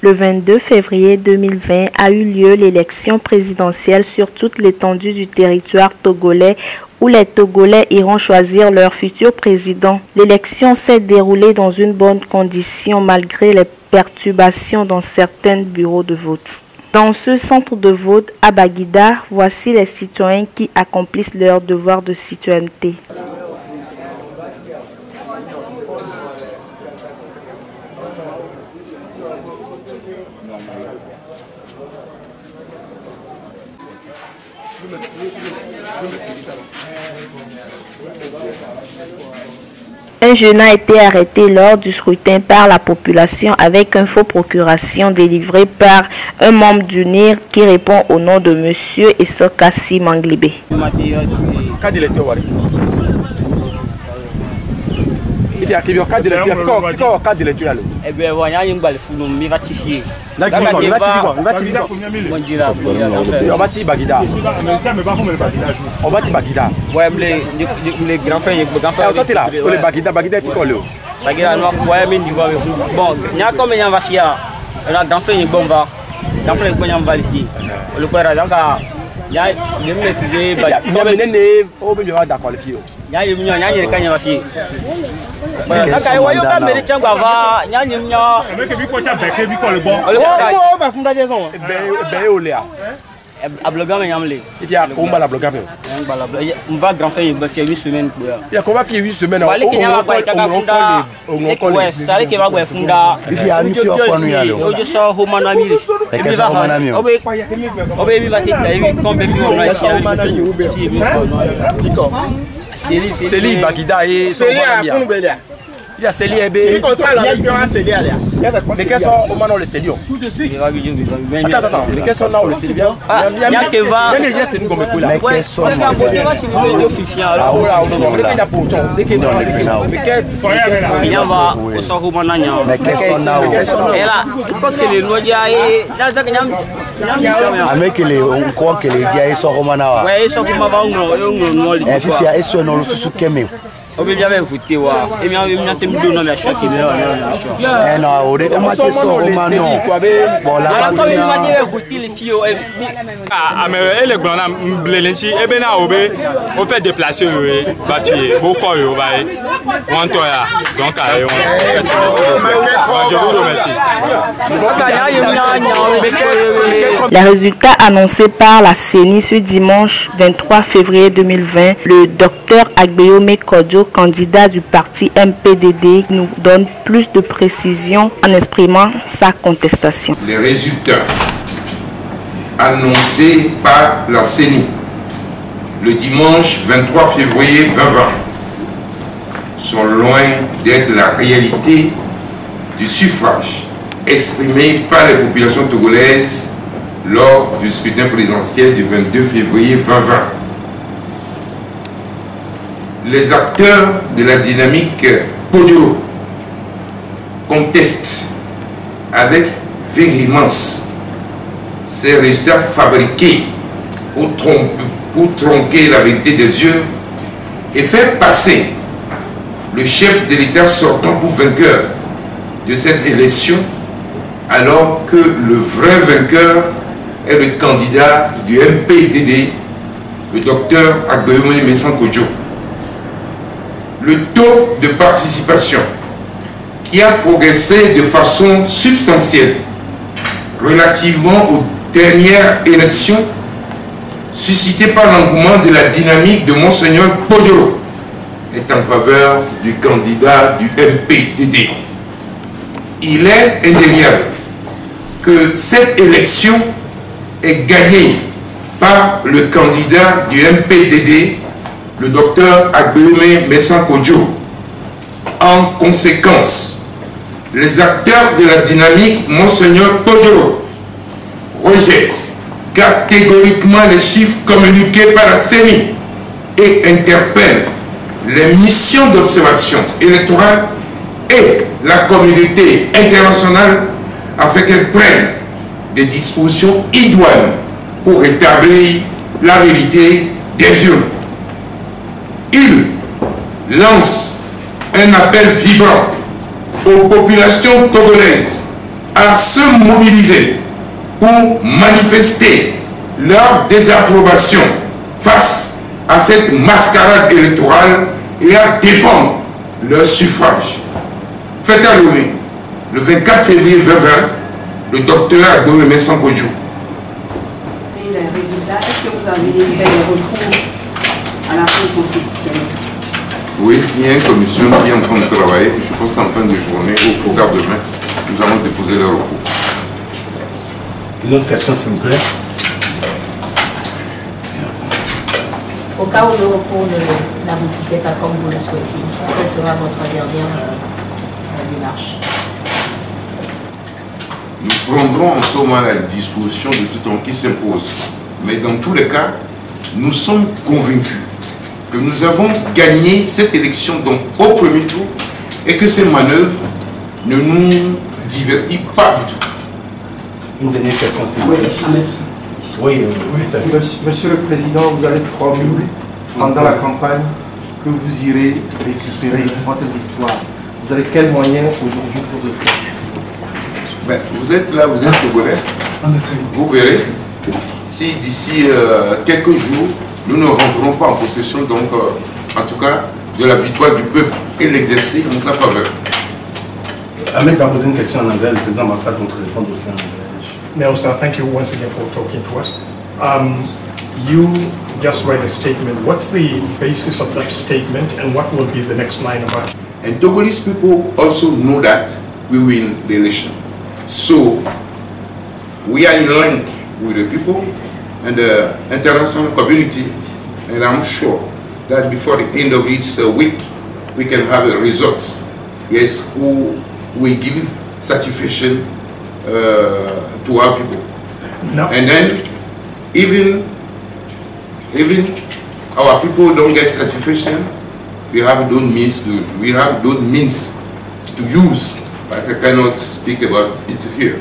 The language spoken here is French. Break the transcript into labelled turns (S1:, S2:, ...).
S1: Le 22 février 2020 a eu lieu l'élection présidentielle sur toute l'étendue du territoire togolais où les Togolais iront choisir leur futur président. L'élection s'est déroulée dans une bonne condition malgré les perturbations dans certains bureaux de vote. Dans ce centre de vote à Baguida, voici les citoyens qui accomplissent leur devoir de citoyenneté. Un jeune a été arrêté lors du scrutin par la population avec une fausse procuration délivrée par un membre du NIR qui répond au nom de M. Essokassi Manglebe.
S2: Il y a Célie Ebé. Mais quels sont au moment le Célion? Attends, mais quels sont là le Célion? Il y a Keva. Il y a Célie comme Koula. Mais quels sont là?
S3: On peut bien voter et bien on a choisi on fait déplacer je vous remercie.
S1: Les résultats annoncés par la CENI ce dimanche 23 février 2020, le docteur Agbeyome Kodjo, candidat du parti MPDD, nous donne plus de précisions en exprimant sa contestation.
S4: Les résultats annoncés par la CENI le dimanche 23 février 2020 sont loin d'être la réalité du suffrage exprimé par les populations togolaises lors du scrutin présidentiel du 22 février 2020. Les acteurs de la dynamique Poduro contestent avec véhémence ces résultats fabriqués pour tronquer la vérité des yeux et faire passer le chef de l'État sortant pour vainqueur de cette élection, alors que le vrai vainqueur est le candidat du MPDD, le docteur Agbeyome Messa Kodjo. Le taux de participation qui a progressé de façon substantielle relativement aux dernières élections suscitées par l'engouement de la dynamique de Monseigneur Podoro est en faveur du candidat du MPDD. Il est indéniable que cette élection est gagnée par le candidat du MPDD, le docteur Agbeyome Messa Kodjo. En conséquence, les acteurs de la dynamique Monseigneur Podoro rejettent catégoriquement les chiffres communiqués par la CENI et interpellent les missions d'observation électorale et la communauté internationale afin qu'elle prenne des dispositions idoines pour rétablir la vérité des urnes. Il lance un appel vibrant aux populations togolaises à se mobiliser pour manifester leur désapprobation face à cette mascarade électorale et à défendre leur suffrage. Faites à Lomé, le 24 février 2020, le docteur Agboneme Sankodjo.
S5: Et les résultats, est-ce que vous avez fait le recours à la Cour constitutionnelle?
S4: Oui, il y a une commission qui est en train de travailler. Je pense qu'en fin de journée, au regard demain, nous allons déposer le recours.
S6: Une autre question, s'il vous plaît.
S7: Au cas où le recours n'aboutissait pas comme vous le souhaitez, quelle sera votre dernière démarche?
S4: Nous prendrons en ce moment la disposition de tout temps qui s'impose. Mais dans tous les cas, nous sommes convaincus que nous avons gagné cette élection donc, au premier tour et que ces manœuvres ne nous divertissent pas du tout.
S6: Une dernière question, s'il vous plaît. Oui,
S8: Monsieur le Président, vous avez promis pendant la campagne que vous irez récupérer votre victoire. Vous avez quels moyens aujourd'hui pour le faire?
S4: Ben, vous êtes là, vous êtes Togolais. Vous verrez, si d'ici quelques jours, nous ne rentrerons pas en possession, donc, en tout cas, de la victoire du peuple et l'exercer en sa faveur.
S6: Ahmed a posé une question en anglais, le président Massad contre répondre aussi en anglais.
S9: Nelson, thank you once again for talking to us. You just read a statement. What's the basis of that statement and what will be the next line of action?
S4: And Togolese people also know that we win the election. So, we are in line with the people and the international community, and I'm sure that before the end of this week, we can have a result, yes, who will give satisfaction to our people.
S9: No.
S4: And then, even our people don't get satisfaction, we have those means to use, but I cannot speak about it here.